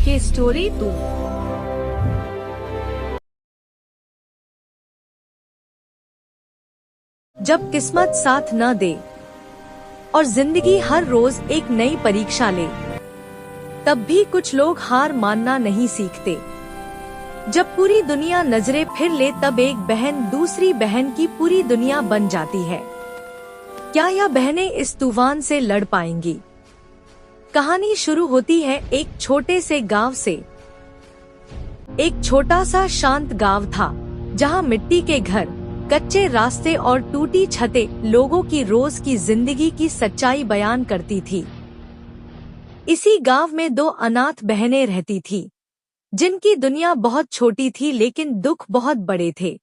के स्टोरी 2। जब किस्मत साथ न दे और जिंदगी हर रोज एक नई परीक्षा ले, तब भी कुछ लोग हार मानना नहीं सीखते। जब पूरी दुनिया नजरें फिर ले, तब एक बहन दूसरी बहन की पूरी दुनिया बन जाती है। क्या यह बहनें इस तूफान से लड़ पाएंगी? कहानी शुरू होती है एक छोटे से गांव से। एक छोटा सा शांत गांव था, जहां मिट्टी के घर, कच्चे रास्ते और टूटी छतें लोगों की रोज की जिंदगी की सच्चाई बयान करती थी। इसी गांव में दो अनाथ बहनें रहती थी, जिनकी दुनिया बहुत छोटी थी लेकिन दुख बहुत बड़े थे।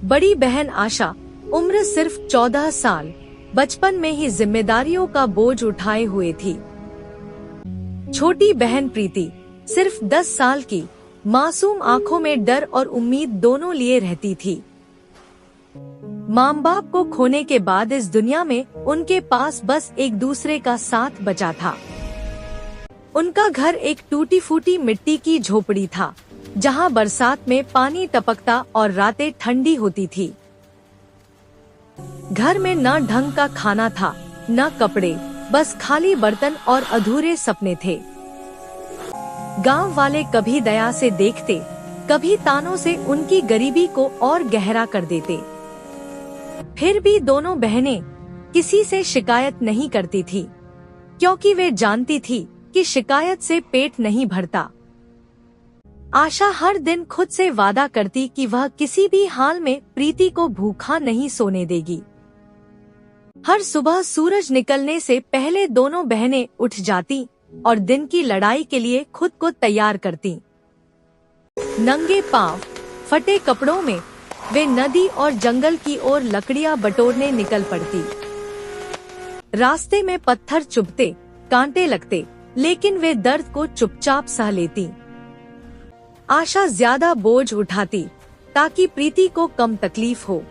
बड़ी बहन आशा, उम्र सिर्फ 14 साल, बचपन में ही जिम्मेदारियों का बोझ उठाए हुए थी। छोटी बहन प्रीति, सिर्फ 10 साल की, मासूम आंखों में डर और उम्मीद दोनों लिए रहती थी। माँ बाप को खोने के बाद इस दुनिया में उनके पास बस एक दूसरे का साथ बचा था। उनका घर एक टूटी फूटी मिट्टी की झोपड़ी था, जहां बरसात में पानी टपकता और रातें ठंडी होती थी। घर में न ढंग का खाना था, न कपड़े, बस खाली बर्तन और अधूरे सपने थे। गांव वाले कभी दया से देखते, कभी तानों से उनकी गरीबी को और गहरा कर देते। फिर भी दोनों बहनें किसी से शिकायत नहीं करती थी, क्योंकि वे जानती थी कि शिकायत से पेट नहीं भरता। आशा हर दिन खुद से वादा करती कि वह किसी भी हाल में प्रीति को भूखा नहीं सोने देगी। हर सुबह सूरज निकलने से पहले दोनों बहनें उठ जाती और दिन की लड़ाई के लिए खुद को तैयार करती। नंगे पांव, फटे कपड़ों में वे नदी और जंगल की ओर लकड़ियां बटोरने निकल पड़ती। रास्ते में पत्थर चुभते, कांटे लगते, लेकिन वे दर्द को चुपचाप सह लेती। आशा ज्यादा बोझ उठाती ताकि प्रीति को कम तकलीफ हो।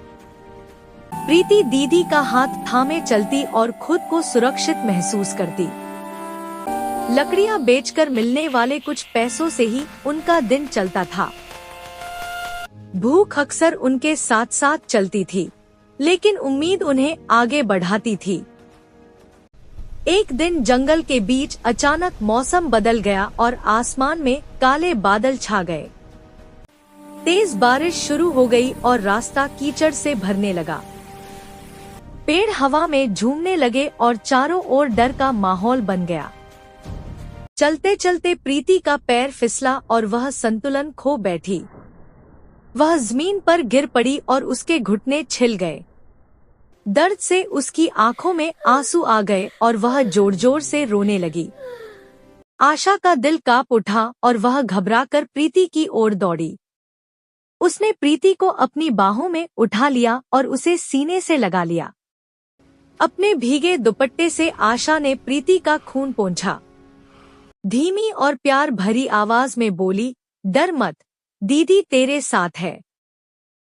प्रीति दीदी का हाथ थामे चलती और खुद को सुरक्षित महसूस करती। लकड़ियां बेचकर मिलने वाले कुछ पैसों से ही उनका दिन चलता था। भूख अक्सर उनके साथ साथ चलती थी, लेकिन उम्मीद उन्हें आगे बढ़ाती थी। एक दिन जंगल के बीच अचानक मौसम बदल गया और आसमान में काले बादल छा गए। तेज बारिश शुरू हो गई और रास्ता कीचड़ से भरने लगा। पेड़ हवा में झूमने लगे और चारों ओर डर का माहौल बन गया। चलते चलते प्रीति का पैर फिसला और वह संतुलन खो बैठी। वह जमीन पर गिर पड़ी और उसके घुटने छिल गए। दर्द से उसकी आंखों में आंसू आ गए और वह जोर जोर से रोने लगी। आशा का दिल कांप उठा और वह घबराकर प्रीति की ओर दौड़ी। उसने प्रीति को अपनी बाहों में उठा लिया और उसे सीने से लगा लिया। अपने भीगे दुपट्टे से आशा ने प्रीति का खून पोंछा। धीमी और प्यार भरी आवाज में बोली, डर मत, दीदी तेरे साथ है।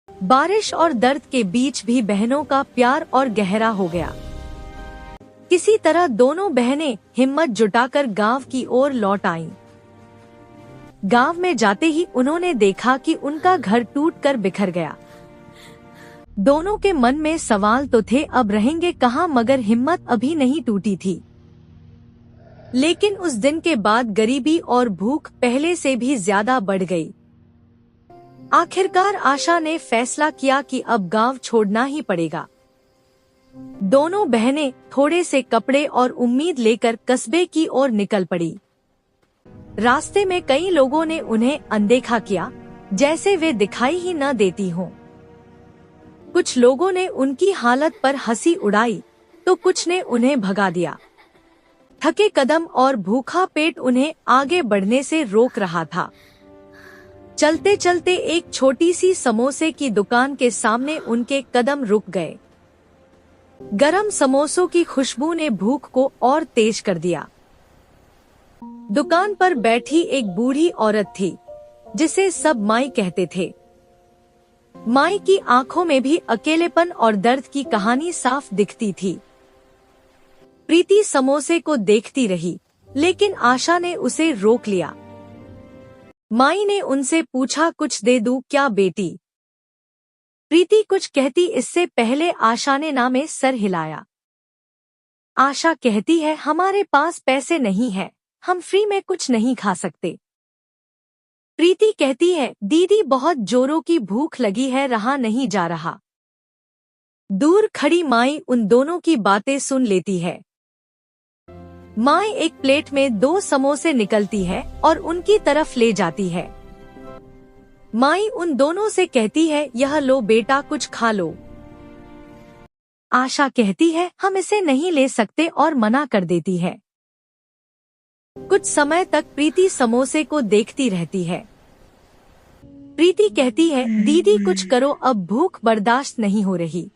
बारिश और दर्द के बीच भी बहनों का प्यार और गहरा हो गया। किसी तरह दोनों बहनें हिम्मत जुटाकर गांव की ओर लौट आईं। गांव में जाते ही उन्होंने देखा कि उनका घर टूटकर बिखर गया। दोनों के मन में सवाल तो थे, अब रहेंगे कहां, मगर हिम्मत अभी नहीं टूटी थी। लेकिन उस दिन के बाद गरीबी और भूख पहले से भी ज्यादा बढ़ गई। आखिरकार आशा ने फैसला किया कि अब गांव छोड़ना ही पड़ेगा। दोनों बहनें थोड़े से कपड़े और उम्मीद लेकर कस्बे की ओर निकल पड़ी। रास्ते में कई लोगों ने उन्हें अनदेखा किया, जैसे वे दिखाई ही न देती हों। कुछ लोगों ने उनकी हालत पर हंसी उड़ाई, तो कुछ ने उन्हें भगा दिया। थके कदम और भूखा पेट उन्हें आगे बढ़ने से रोक रहा था। चलते चलते एक छोटी सी समोसे की दुकान के सामने उनके कदम रुक गए। गरम समोसों की खुशबू ने भूख को और तेज कर दिया। दुकान पर बैठी एक बूढ़ी औरत थी, जिसे सब माई कहते थे। माई की आंखों में भी अकेलेपन और दर्द की कहानी साफ दिखती थी। प्रीति समोसे को देखती रही, लेकिन आशा ने उसे रोक लिया। माई ने उनसे पूछा, कुछ दे दूं क्या बेटी? प्रीति कुछ कहती इससे पहले आशा ने ना में सर हिलाया। आशा कहती है, हमारे पास पैसे नहीं है, हम फ्री में कुछ नहीं खा सकते। प्रीति कहती है, दीदी बहुत जोरों की भूख लगी है, रहा नहीं जा रहा। दूर खड़ी माई उन दोनों की बातें सुन लेती है। माई एक प्लेट में 2 समोसे निकलती है और उनकी तरफ ले जाती है। माई उन दोनों से कहती है, यह लो बेटा, कुछ खा लो। आशा कहती है, हम इसे नहीं ले सकते और मना कर देती है। कुछ समय तक प्रीति समोसे को देखती रहती है। प्रीति कहती है, दीदी कुछ करो, अब भूख बर्दाश्त नहीं हो रही।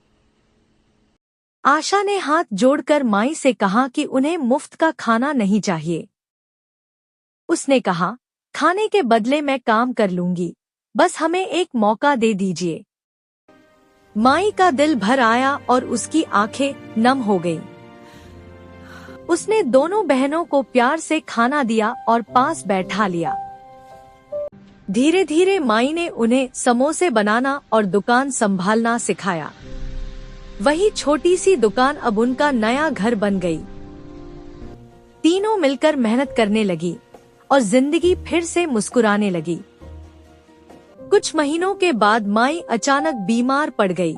आशा ने हाथ जोड़कर माई से कहा कि उन्हें मुफ्त का खाना नहीं चाहिए। उसने कहा, खाने के बदले मैं काम कर लूंगी, बस हमें एक मौका दे दीजिए। माई का दिल भर आया और उसकी आंखें नम हो गईं। उसने दोनों बहनों को प्यार से खाना दिया और पास बैठा लिया। धीरे धीरे माई ने उन्हें समोसे बनाना और दुकान संभालना सिखाया। वही छोटी सी दुकान अब उनका नया घर बन गई। तीनों मिलकर मेहनत करने लगी और जिंदगी फिर से मुस्कुराने लगी। कुछ महीनों के बाद माई अचानक बीमार पड़ गई।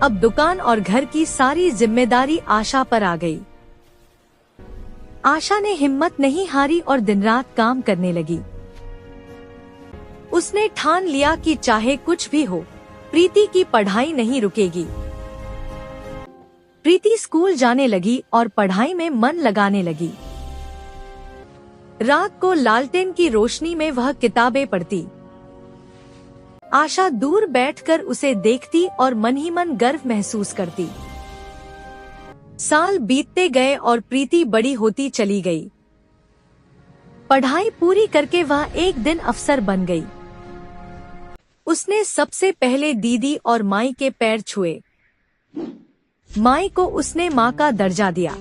अब दुकान और घर की सारी जिम्मेदारी आशा पर आ गई। आशा ने हिम्मत नहीं हारी और दिन रात काम करने लगी। उसने ठान लिया कि चाहे कुछ भी हो, प्रीति की पढ़ाई नहीं रुकेगी। प्रीति स्कूल जाने लगी और पढ़ाई में मन लगाने लगी। रात को लालटेन की रोशनी में वह किताबें पढ़ती। आशा दूर बैठकर उसे देखती और मन ही मन गर्व महसूस करती। साल बीतते गए और प्रीति बड़ी होती चली गई। पढ़ाई पूरी करके वह एक दिन अफसर बन गई। उसने सबसे पहले दीदी और माई के पैर छुए। माई को उसने माँ का दर्जा दिया।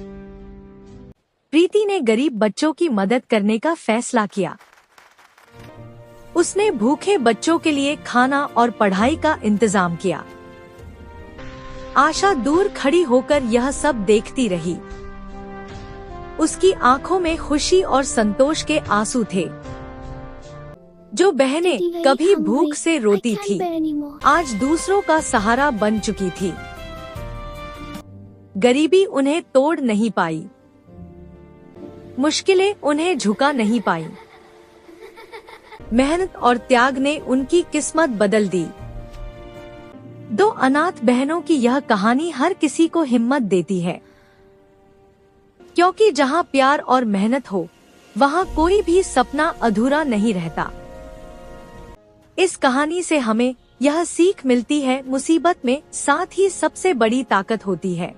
प्रीति ने गरीब बच्चों की मदद करने का फैसला किया। उसने भूखे बच्चों के लिए खाना और पढ़ाई का इंतजाम किया। आशा दूर खड़ी होकर यह सब देखती रही। उसकी आंखों में खुशी और संतोष के आंसू थे। जो बहनें कभी भूख से रोती थी, आज दूसरों का सहारा बन चुकी थी। गरीबी उन्हें तोड़ नहीं पाई, मुश्किलें उन्हें झुका नहीं पाई। मेहनत और त्याग ने उनकी किस्मत बदल दी। 2 अनाथ बहनों की यह कहानी हर किसी को हिम्मत देती है, क्योंकि जहाँ प्यार और मेहनत हो, वहाँ कोई भी सपना अधूरा नहीं रहता। इस कहानी से हमें यह सीख मिलती है, मुसीबत में साथ ही सबसे बड़ी ताकत होती है।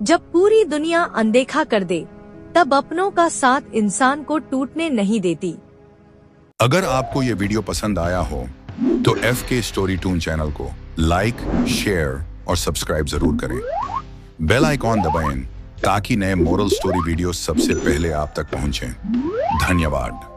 जब पूरी दुनिया अनदेखा कर दे, तब अपनों का साथ इंसान को टूटने नहीं देती। अगर आपको ये वीडियो पसंद आया हो तो FK स्टोरी टून चैनल को लाइक, शेयर और सब्सक्राइब जरूर करें। बेल आइकॉन दबाएं ताकि नए मोरल स्टोरी वीडियो सबसे पहले आप तक पहुंचें। धन्यवाद।